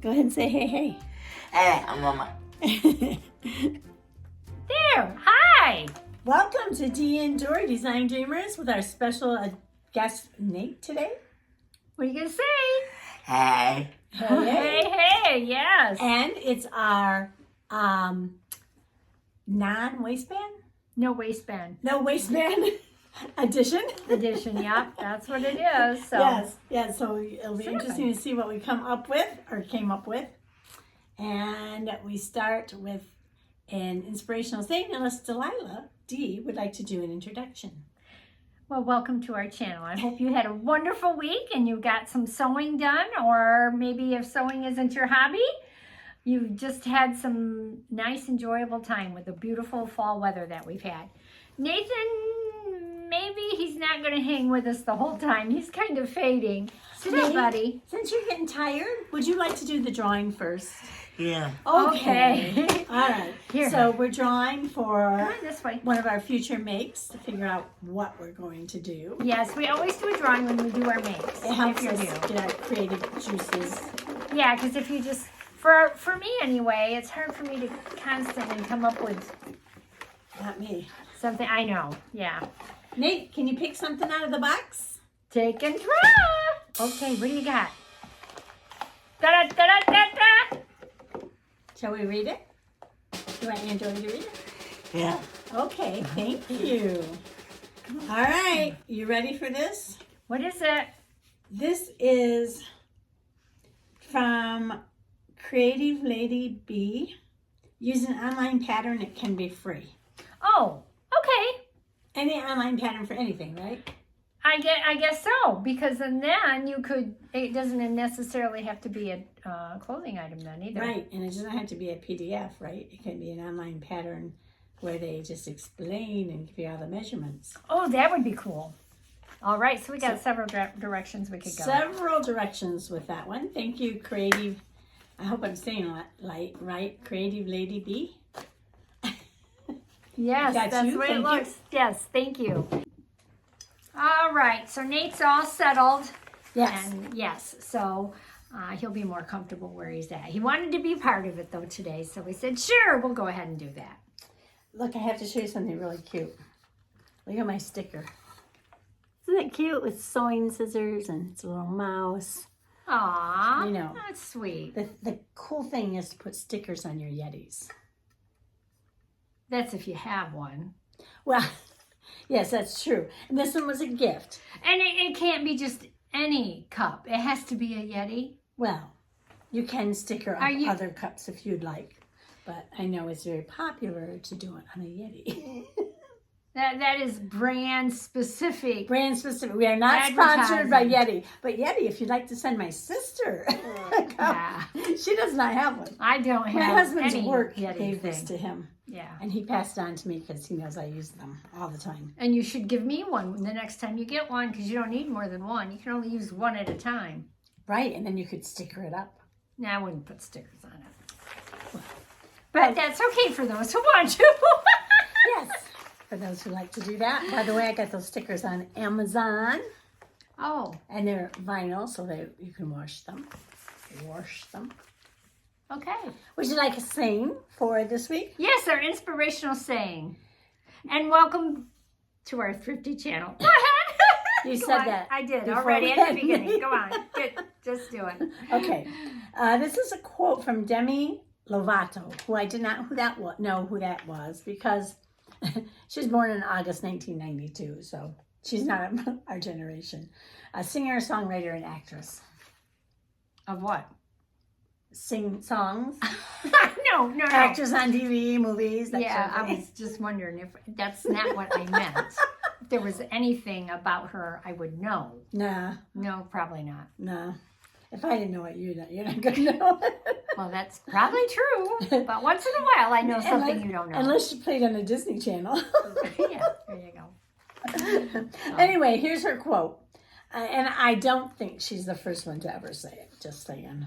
Go ahead and say hey, hey. Hey, I'm Mama. There, hi. Welcome to Dee and Dory Design Dreamers with our special guest Nate today. What are you going to say? Hey. Hey, yes. And it's our non-waistband? No waistband No waistband edition. edition, yep, that's what it is. So. Yes, so it'll be interesting to see what we came up with. And we start with an inspirational thing, unless Delilah D would like to do an introduction. Well, welcome to our channel. I hope you had a wonderful week and you got some sewing done, or maybe if sewing isn't your hobby, you just had some nice, enjoyable time with the beautiful fall weather that we've had. Nathan, maybe he's not going to hang with us the whole time. He's kind of fading. Sit up, buddy. Since you're getting tired, would you like to do the drawing first? Yeah. Okay. All right. Here. So we're drawing Come for on this way. one of our future makes to figure out what we're going to do. Yes, we always do a drawing when we do our makes. It helps if us you do. get our creative juices. Yeah, because if you just, for me anyway, it's hard for me to constantly come up with Not me. something. I know, yeah. Nate, can you pick something out of the box? Take and draw. Okay, what do you got? Da-da-da-da-da-da. Shall we read it? Do you want Aunt Dory to read it? Yeah. Okay, thank you. All right, you ready for this? What is it? This is from Creative Lady B. Use an online pattern, it can be free. Oh, okay. Any online pattern for anything, right? I guess so, because then you could, it doesn't necessarily have to be a clothing item then either. Right, and it doesn't have to be a PDF, right? It can be an online pattern where they just explain and give you all the measurements. Oh, that would be cool. All right, so we got several directions we could go. Several directions with that one. Thank you, Creative. I hope I'm saying it right. Creative Lady B. Yes, That's that's you? the way it Thank you. looks. Yes, thank you. All right, so Nate's all settled. Yes. And yes, so he'll be more comfortable where he's at. He wanted to be part of it though today, so we said, sure, we'll go ahead and do that. Look, I have to show you something really cute. Look at my sticker. Isn't it cute with sewing scissors and it's a little mouse? Aw, You know. that's sweet. The cool thing is to put stickers on your Yetis. That's if you have one. Well, yes, that's true. And this one was a gift. And it can't be just any cup. It has to be a Yeti. Well, you can sticker Are on you- other cups if you'd like. But I know it's very popular to do it on a Yeti. That is brand specific. Brand specific. We are not sponsored by Advertising. Yeti. But Yeti, if you'd like to send my sister a cup, Yeah. she does not have one. I don't have My husband's any work Yeti gave this thing. to him. Yeah. And he passed it on to me because he knows I use them all the time. And you should give me one the next time you get one, because you don't need more than one. You can only use one at a time. Right, and then you could sticker it up. No, I wouldn't put stickers on it. But that's okay for those who want to. Yes, for those who like to do that. By the way, I got those stickers on Amazon. Oh, And they're vinyl, so that you can wash them. okay. Would you like a saying for this week? Yes, our inspirational saying. And welcome to our thrifty channel. Go ahead. You Go said on. that I did before already we at the had beginning. me. Go on. Good. Just do it. Okay. This is a quote from Demi Lovato, who I did not know who that was because she was born in August 1992, so she's not our generation. A singer, songwriter, and actress. Of what? Sing songs, No. actress on TV, movies. That Yeah, sort of I thing. was just wondering if that's not what I meant. If there was anything about her I would know. Nah. No, probably not. If I didn't know it, you're not going to know it. Well, that's probably true. But once in a while, I know something you don't know. Unless you played on a Disney Channel. Yeah, there you go. Anyway, here's her quote. And I don't think she's the first one to ever say it. Just saying.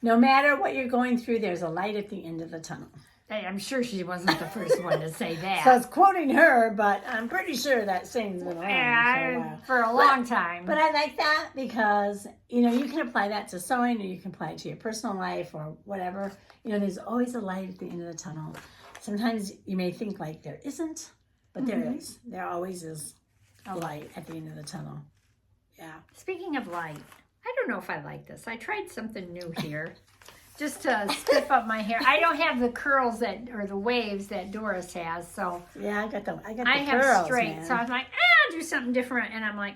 No matter what you're going through, there's a light at the end of the tunnel. I'm sure she wasn't the first one to say that. So it's quoting her, but I'm pretty sure that saying's been around for a long time. But I like that because, you know, you can apply that to sewing, or you can apply it to your personal life or whatever. You know, there's always a light at the end of the tunnel. Sometimes you may think like there isn't, but there is. There always is a light at the end of the tunnel. Yeah. Speaking of light, I don't know if I like this. I tried something new here. Just to stiff up my hair. I don't have the curls or the waves that Doris has, so yeah, I got the I have curls, straight. man. So I was like, I'll do something different, and I'm like,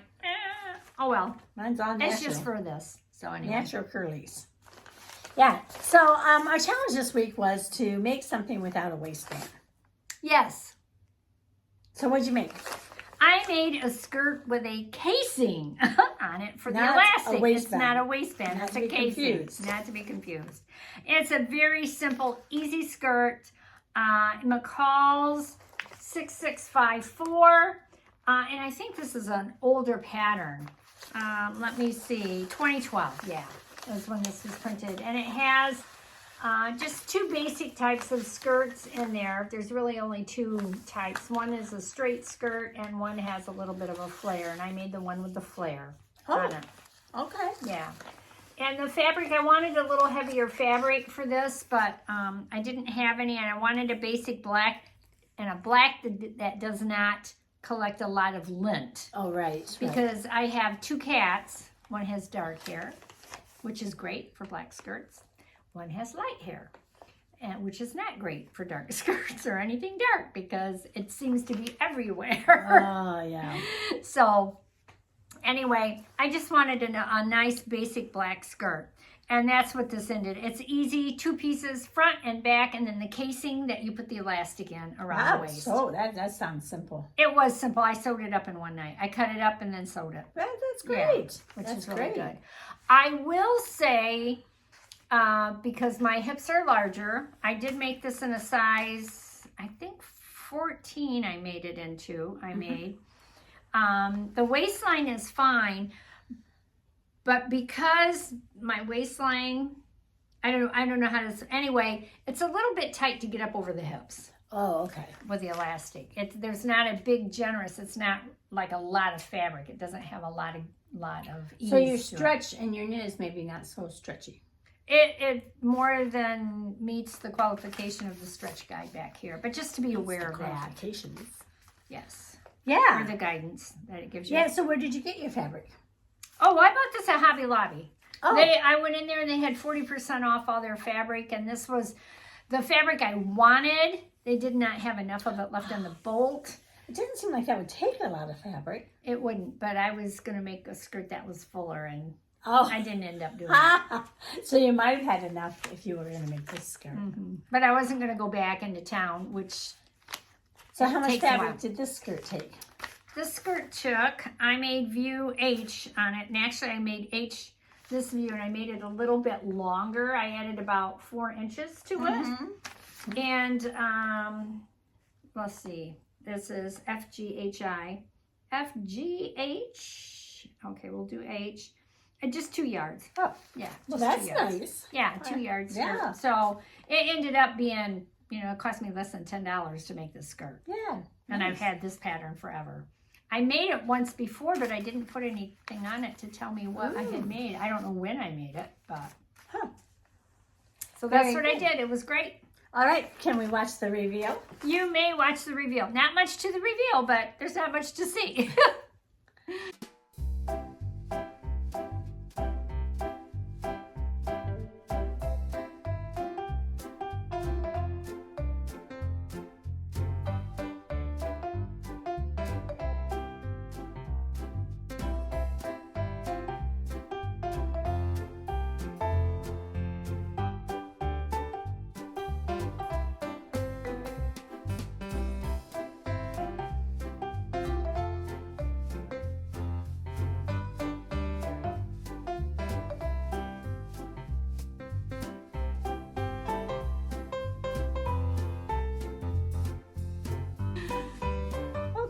oh well. Mine's all natural. It's just for this. So anyway, Natural curlies. Yeah. So our challenge this week was to make something without a waistband. yes, So what'd you make? I made a skirt with a casing on it for the Not a elastic. waistband. It's not a waistband. Not It's to a be casing. confused. Not to be confused. It's a very simple, easy skirt. McCall's 6654. And I think this is an older pattern. Let me see. 2012. Yeah, is when this was printed. And it has just two basic types of skirts in there. There's really only two types. One is a straight skirt and one has a little bit of a flare. And I made the one with the flare on it. Okay. Yeah. And the fabric, I wanted a little heavier fabric for this, but I didn't have any. And I wanted a basic black and a black that does not collect a lot of lint. Oh, right. Because I have two cats. One has dark hair, which is great for black skirts. One has light hair, which is not great for dark skirts or anything dark because it seems to be everywhere. Oh, yeah. So anyway, I just wanted a nice basic black skirt. And that's what this ended. It's easy, two pieces, front and back, and then the casing that you put the elastic in around the waist. So that sounds simple. It was simple. I sewed it up in one night. I cut it up and then sewed it. That's great. Yeah, which that's is really great. good. I will say, because my hips are larger, I did make this in a size, I think 14 I made it into. The waistline is fine, but because my waistline, I don't know how to, anyway, it's a little bit tight to get up over the hips. Oh, okay. With the elastic. There's not a big generous, it's not like a lot of fabric. It doesn't have a lot of ease. So your stretch and your knit is maybe not so stretchy. It more than meets the qualification of the stretch guide back here, but just to be aware of that. Qualifications. Yes. Yeah. Or the guidance that it gives you. Yeah, so where did you get your fabric? Oh, I bought this at Hobby Lobby. Oh. I went in there and they had 40% off all their fabric, and this was the fabric I wanted. They did not have enough of it left on the bolt. It didn't seem like that would take a lot of fabric. It wouldn't, but I was going to make a skirt that was fuller, and I didn't end up doing it. So you might have had enough if you were going to make this skirt. Mm-hmm. But I wasn't going to go back into town, which So how much takes a while. fabric did this skirt take? This skirt took, I made view H on it, and actually I made H this view, and I made it a little bit longer. I added about 4 inches to it. And let's see, this is FGHI. FGH, okay, we'll do H. And just 2 yards. Oh, yeah. well, just that's 2 yards. nice. Yeah, 2 yards. Yeah. So it ended up being, it cost me less than $10 to make this skirt. Yeah. And I've had this pattern forever. I made it once before, but I didn't put anything on it to tell me what I had made. I don't know when I made it, but. So that's what I did. It was great. All right, can we watch the reveal? You may watch the reveal. Not much to the reveal, but there's not much to see.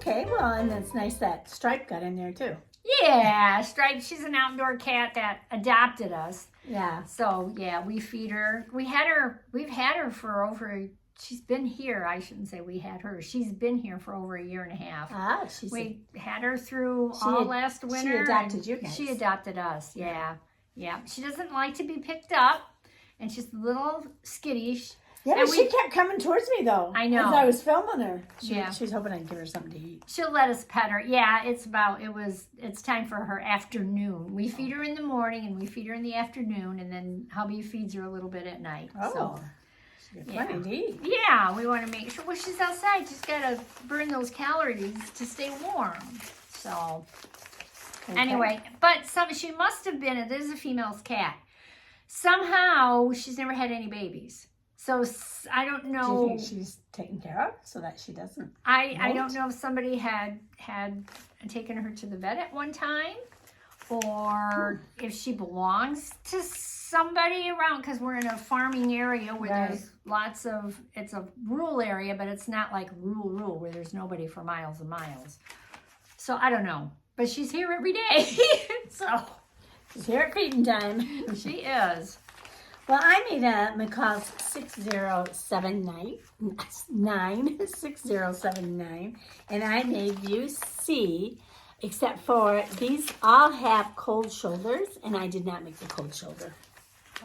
Okay, well, and it's nice that Stripe got in there too. Yeah, Stripe, she's an outdoor cat that adopted us. Yeah. So yeah, we feed her. We've had her for over she's been here. I shouldn't say we had her. She's been here for over a year and a half. Ah, We had her through She all ad- last winter. She adopted and you guys. She adopted us, yeah. She doesn't like to be picked up, and she's a little skittish. Yeah, and but she kept coming towards me though. I know. As I was filming her. She Yeah. was hoping I'd give her something to eat. She'll let us pet her. Yeah, it's time for her afternoon. We feed her in the morning and we feed her in the afternoon, and then hubby feeds her a little bit at night. Oh, So, she got plenty to eat. yeah, we want to make sure. Well, she's outside. She's got to burn those calories to stay warm. So, Okay. anyway, but she must have been. This is a female's cat. Somehow, she's never had any babies. So I don't know. Do you think she's taken care of so that she doesn't? I don't know if somebody had taken her to the vet at one time, or if she belongs to somebody around, because we're in a farming area where there's lots of, it's a rural area, but it's not like rural where there's nobody for miles and miles. So I don't know, but she's here every day. So She's here at feeding time. she is. Well, I made a McCall's 6079, and I made you see, except for these all have cold shoulders, and I did not make the cold shoulder.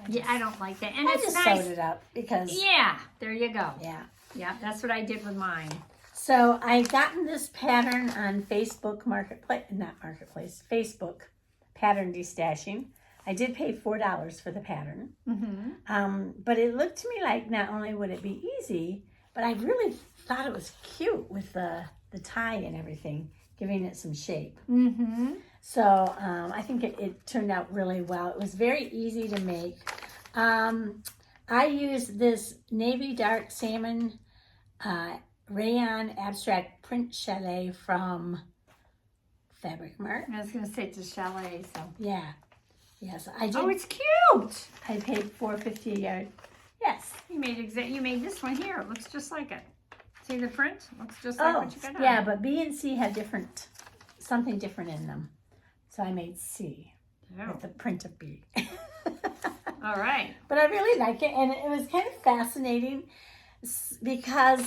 Yeah, I don't like that. And I it's just nice. sewed it up because, Yeah, there you go. yeah. Yeah, that's what I did with mine. So I gotten this pattern on Facebook Facebook pattern destashing. I did pay $4 for the pattern. Mm-hmm. But it looked to me like not only would it be easy, but I really thought it was cute with the tie and everything, giving it some shape. Mm-hmm. So I think it turned out really well. It was very easy to make. I used this navy dark salmon rayon abstract print challis from Fabric Mart. I was going to say it's a chalet, so. Yeah. Yes, I did. Oh, it's cute. I paid $4.50 a yard. Yes. You made this one here. It looks just like it. See the print? Looks just like what you got on. Yeah, but B and C have something different in them. So I made C with the print of B. All right. But I really like it, and it was kind of fascinating because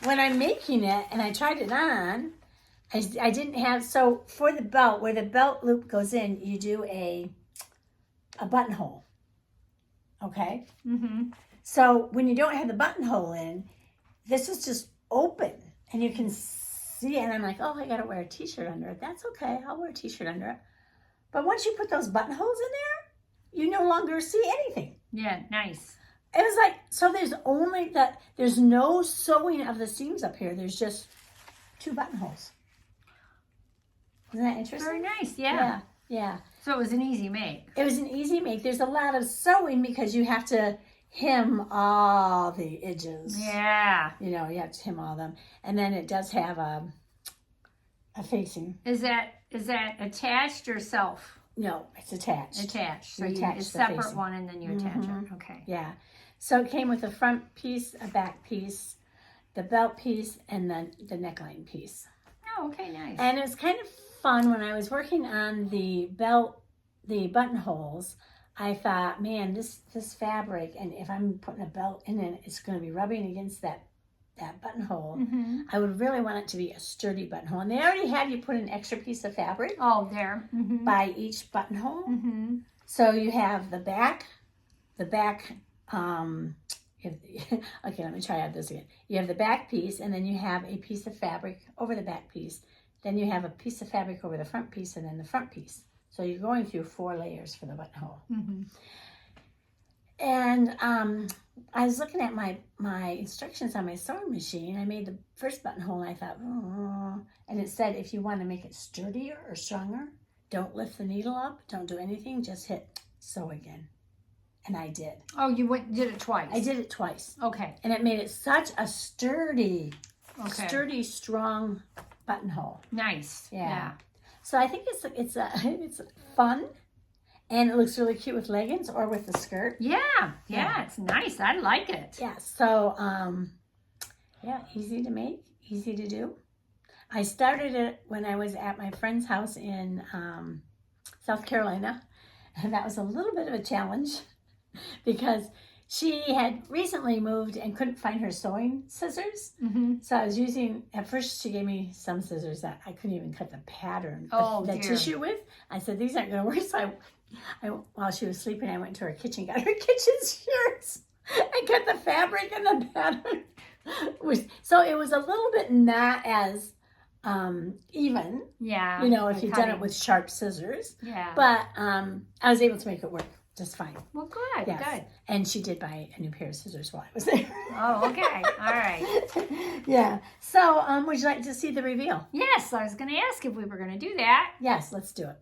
when I'm making it and I tried it on, I didn't have, so for the belt, where the belt loop goes in, you do a buttonhole, okay? Mm-hmm. So when you don't have the buttonhole in, this is just open, and you can see it, and I'm like, oh, I gotta wear a t-shirt under it. That's okay, I'll wear a t-shirt under it. But once you put those buttonholes in there, you no longer see anything. Yeah, nice. It was like, so there's no sewing of the seams up here. There's just 2 buttonholes. Isn't that interesting? Very nice, yeah. Yeah. So it was an easy make. It was an easy make. There's a lot of sewing because you have to hem all the edges. Yeah. You have to hem all them. And then it does have a facing. Is that attached or self? No, it's attached. Attached. So You attach it's the separate facing. one and then you attach it. Okay. Yeah. So it came with a front piece, a back piece, the belt piece, and then the neckline piece. Oh, okay, nice. And it was kind of fun when I was working on the buttonholes. I thought, man, this fabric, and if I'm putting a belt in it, it's going to be rubbing against that buttonhole. Mm-hmm. I would really want it to be a sturdy buttonhole. And they already have you put an extra piece of fabric Oh, there. Mm-hmm. by each buttonhole. Mm-hmm. So you have the back, okay, let me try out this again. You have the back piece, and then you have a piece of fabric over the back piece. Then you have a piece of fabric over the front piece, and then the front piece. So you're going through 4 layers for the buttonhole. Mm-hmm. And I was looking at my instructions on my sewing machine. I made the first buttonhole, and I thought, and it said, if you want to make it sturdier or stronger, don't lift the needle up, don't do anything, just hit sew again. And I did. Oh, you did it twice. I did it twice. Okay. And it made it such a sturdy, strong buttonhole. Nice. Yeah. So I think it's fun, and it looks really cute with leggings or with the skirt. Yeah, it's nice. I like it. Yeah. So easy to make, easy to do. I started it when I was at my friend's house in South Carolina, and that was a little bit of a challenge because she had recently moved and couldn't find her sewing scissors. Mm-hmm. So I was using, at first she gave me some scissors that I couldn't even cut the pattern, Oh, the dear. tissue with. I said, these aren't going to work. So while she was sleeping, I went to her kitchen, got her kitchen shears, and cut the fabric and the pattern. So it was a little bit not as even, Yeah. you know, if the you'd done it cutting. with sharp scissors. Yeah. But I was able to make it work just fine. Well, good. Yes. Good. And she did buy a new pair of scissors while I was there. Oh, okay. All right. Yeah. So would you like to see the reveal? Yes, I was going to ask if we were going to do that. Yes, let's do it.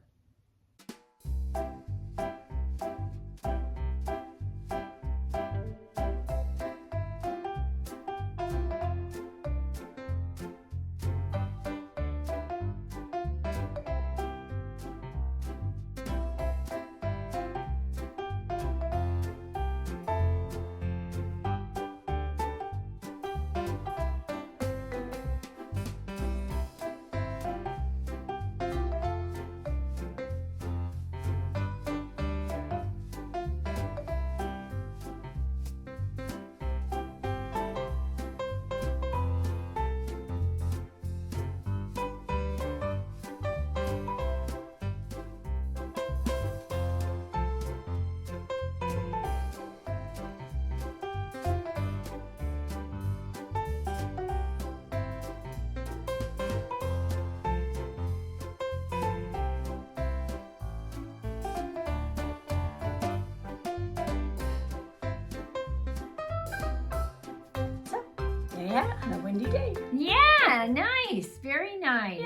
Yeah, on a windy day. Yeah, nice. Very nice.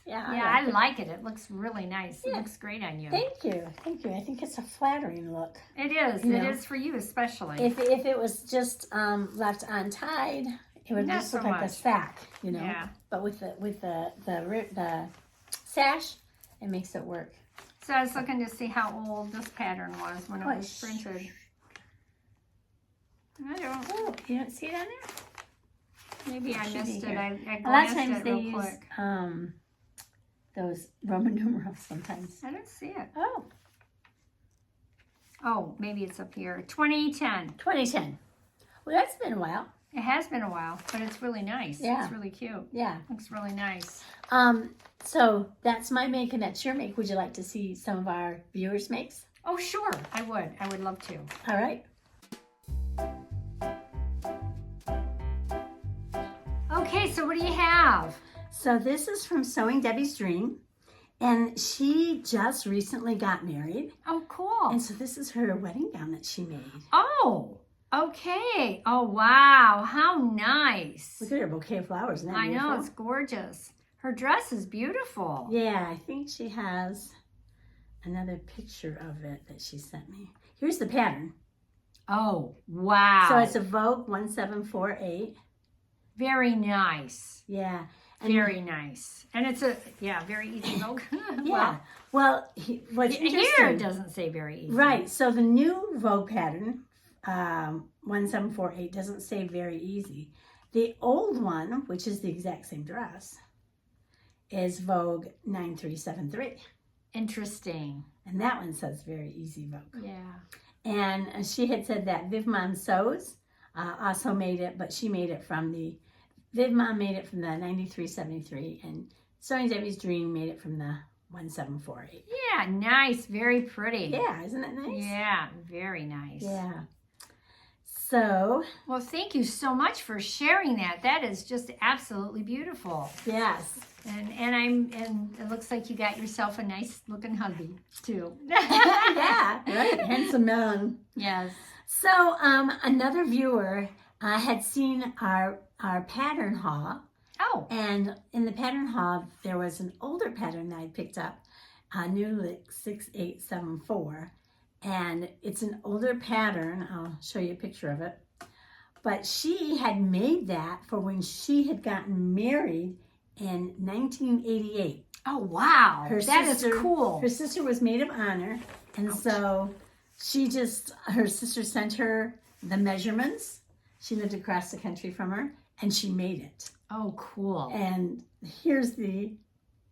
Yeah, I like it. It looks really nice. It Yeah. looks great on you. Thank you. I think it's a flattering look. It is. You It know. is for you especially. If it was just left untied, it would Not just so look like a much. sack, you know. Yeah. But with the sash, it makes it work. So I was looking to see how old this pattern was when it Oh, was printed. I don't. Oh, you don't see it on there? Maybe I Should be missed it. here. I A lot of glanced times at they it real use quick. those Roman numerals sometimes. I don't see it. Oh, Oh, maybe it's up here. 2010. 2010. Well, that's been a while. It has been a while, but it's really nice. Yeah. It's really cute. Yeah. Looks really nice. So that's my make and that's your make. Would you like to see some of our viewers' makes? Oh, sure. I would. I would love to. All right. Okay, so what do you have? So this is from Sewing Debbie's Dream, and she just recently got married, Oh, cool. and so this is her wedding gown that she made. Oh, okay. Oh, wow. How nice. Look at her bouquet of flowers. Isn't that I know. beautiful? It's gorgeous. Her dress is beautiful. Yeah, I think she has another picture of it that she sent me. Here's the pattern. Oh, wow. So it's a Vogue 1748. very nice. Yeah. Very nice. And it's very easy Vogue. Yeah. Well, what's Here interesting. it doesn't say very easy. Right. So the new Vogue pattern, 1748, doesn't say very easy. The old one, which is the exact same dress, is Vogue 9373. Interesting. And that one says very easy Vogue. Yeah. And she had said that Viv Mom Sews also made it, but she made it from the, Viv Mom made it from the 9373, and Sewing Debbie's Dream made it from the 1748. Yeah, nice. Very pretty. Yeah, isn't that nice? Yeah, very nice. Yeah. So, Well, thank you so much for sharing that. That is just absolutely beautiful. yes. And it looks like you got yourself a nice looking hubby too. Yeah, right. Handsome man. Yes. So, another viewer had seen our pattern haul, Oh, and in the pattern haul, there was an older pattern that I picked up, New Lick 6874, and it's an older pattern. I'll show you a picture of it. But she had made that for when she had gotten married in 1988. oh wow. Her That is sister- cool. Her sister was maid of honor, and so her sister sent her the measurements. She lived across the country from her, and she made it. Oh, cool. And here's the,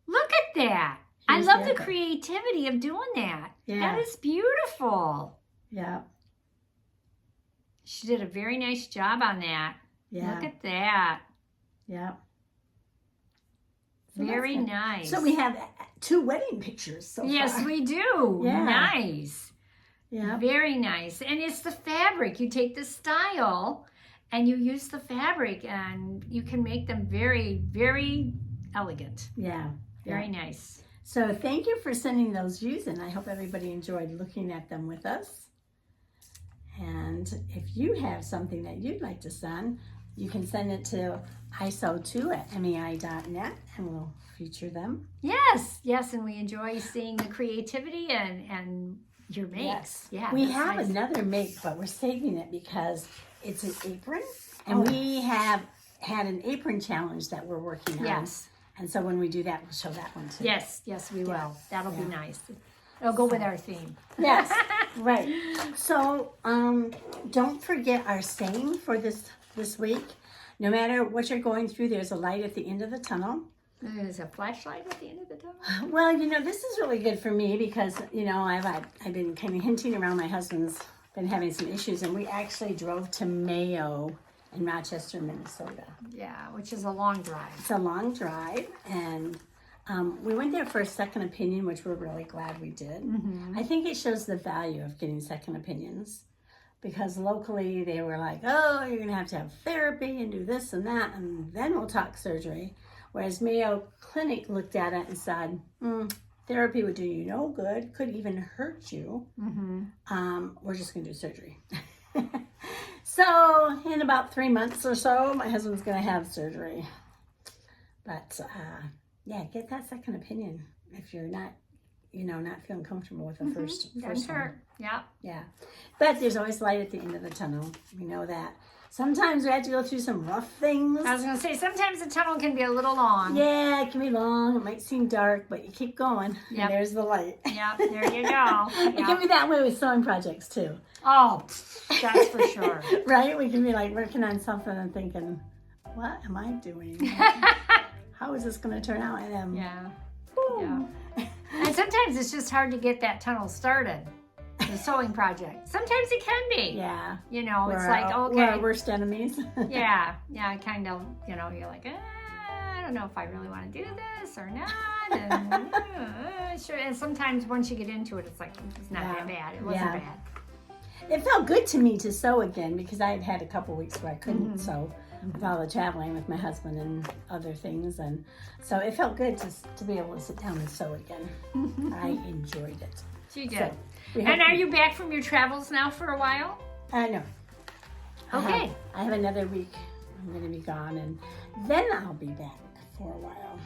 Look at that. I Here's love the the other. creativity of doing that. Yeah. That is beautiful. yeah. She did a very nice job on that. Yeah. Look at that. Yeah. So Very that's good. nice. So we have 2 wedding pictures so Yes, far. we do. Yeah. Nice. Yeah. Very nice. And it's the fabric. You take the style and you use the fabric and you can make them very, very elegant. Yeah. Very nice. So thank you for sending those views in. I hope everybody enjoyed looking at them with us. And if you have something that you'd like to send, you can send it to iso2@mei.net and we'll feature them. Yes, yes, and we enjoy seeing the creativity and your makes. Yeah, We that's have nice. another make, but we're saving it because it's an apron. And we have had an apron challenge that we're working on. Yes, And so when we do that, we'll show that one too. yes, yes, we will. Yeah. That'll be Yeah. nice. It'll go with our theme. Yes, right. So don't forget our saying for this week. No matter what you're going through, there's a light at the end of the tunnel. There's a flashlight at the end of the tunnel. Well, this is really good for me because, I've been kind of hinting around. My husband's been having some issues, and we actually drove to Mayo in Rochester, Minnesota. Yeah, which is a long drive. It's a long drive, and we went there for a second opinion, which we're really glad we did. Mm-hmm. I think it shows the value of getting second opinions because locally they were like, oh, you're going to have therapy and do this and that, and then we'll talk surgery. Whereas Mayo Clinic looked at it and said, therapy would do you no good, could even hurt you. Mm-hmm. We're just going to do surgery. So in about 3 months or so, my husband's going to have surgery. But get that second opinion if you're not, not feeling comfortable with the first one. Yeah. Yeah. But there's always light at the end of the tunnel. We know that. Sometimes we have to go through some rough things. I was going to say, sometimes the tunnel can be a little long. Yeah, it can be long. It might seem dark, but you keep going. Yep. And there's the light. Yep, there you go. It can be that way with sewing projects too. Oh, that's for sure. Right? We can be like working on something and thinking, what am I doing? How is this going to turn out? And Yeah. boom. Yeah. And sometimes it's just hard to get that tunnel started, the sewing project. Sometimes it can be. Yeah. It's We're like, we're our okay. worst enemies. Yeah, kind of, you're like, I don't know if I really want to do this or not. And, sure. And sometimes once you get into it, it's like, it's not that bad. It wasn't bad. It felt good to me to sew again because I had a couple weeks where I couldn't sew with all the traveling with my husband and other things. And so it felt good to be able to sit down and sew again. I enjoyed it. You did. So, And are you back from your travels now for a while? No. Okay. I have another week. I'm going to be gone, and then I'll be back for a while.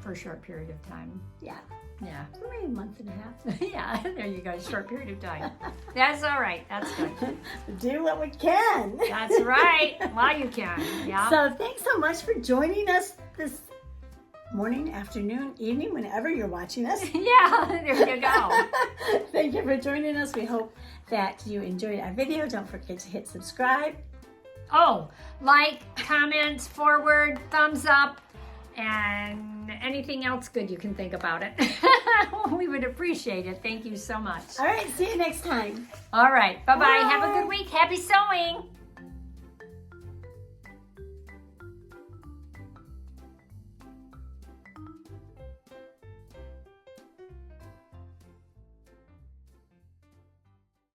For a short period of time. Yeah, Yeah. maybe a month and a half. Yeah, there you go. Short period of time. That's all right. That's good. Do what we can. That's right. While you can. Yeah. So thanks so much for joining us this morning, afternoon, evening, whenever you're watching us. Yeah, there you go. Thank you for joining us. We hope that you enjoyed our video. Don't forget to hit subscribe. Oh, like, comments, forward, thumbs up, and anything else good you can think about it. We would appreciate it. Thank you so much. All right, see you next time. All right. Bye-bye. Bye. Have a good week. Happy sewing.